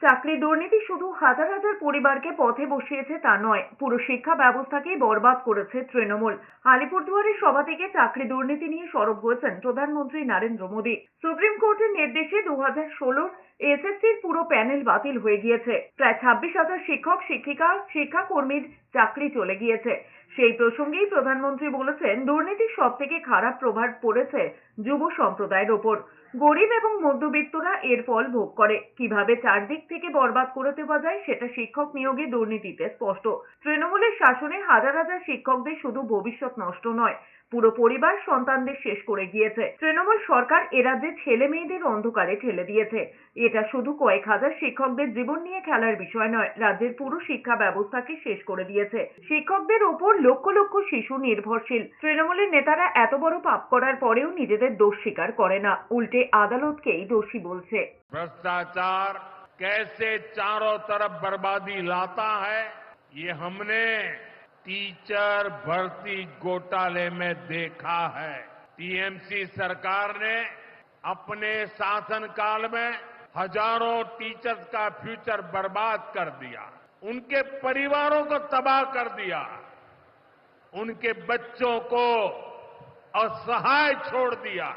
চাকরি দুর্নীতি শুধু হাজার হাজার পরিবারকে পথে বসিয়েছে তা নয়, পুরো শিক্ষা ব্যবস্থাকেই বরবাদ করেছে তৃণমূল। আলিপুরদুয়ারের সভা থেকে চাকরি দুর্নীতি নিয়ে সরব হয়েছেন প্রধানমন্ত্রী নরেন্দ্র মোদী। সুপ্রিম কোর্টের নির্দেশে 2016 এসএসসির পুরো প্যানেল বাতিল হয়ে গিয়েছে। প্রায় 26,000 শিক্ষক শিক্ষিকা শিক্ষাকর্মীর চাকরি চলে গিয়েছে। সেই প্রসঙ্গেই প্রধানমন্ত্রী বলেছেন, দুর্নীতির সব থেকে খারাপ প্রভাব পড়েছে যুব সম্প্রদায়ের ওপর। গরিব এবং মধ্যবিত্তরা এর ফল ভোগ করে। কিভাবে চারদিক থেকে বরবাদ করে দেওয়া যায় সেটা শিক্ষক নিয়োগে দুর্নীতিতে স্পষ্ট। তৃণমূলের শাসনে হাজার হাজার শিক্ষকদের শুধু ভবিষ্যৎ নষ্ট নয়, পুরো পরিবার সন্তানদের শেষ করে গিয়েছে। তৃণমূল সরকার এরাজ্যে ছেলে মেয়েদের অন্ধকারে ঠেলে দিয়েছে। এটা শুধু কয়েক হাজার শিক্ষকদের জীবন নিয়ে খেলার বিষয় নয়, রাজ্যের পুরো শিক্ষা ব্যবস্থাকে শেষ করে দিয়েছে। শিক্ষকদের ওপর লক্ষ লক্ষ শিশু নির্ভরশীল। তৃণমূলের নেতারা এত বড় পাপ করার পরেও নিজেদের দোষ স্বীকার করে না, উল্টে আদালতকেই দোষী বলছে। भ्रष्टाचार कैसे चारों तरफ बर्बादी लाता है, ये हमने टीचर भर्ती घोटाले में देखा है। टीएमसी सरकार ने अपने शासनकाल में हजारों टीचर्स का फ्यूचर बर्बाद कर दिया, उनके परिवारों को तबाह कर दिया, उनके बच्चों को असहाय छोड़ दिया।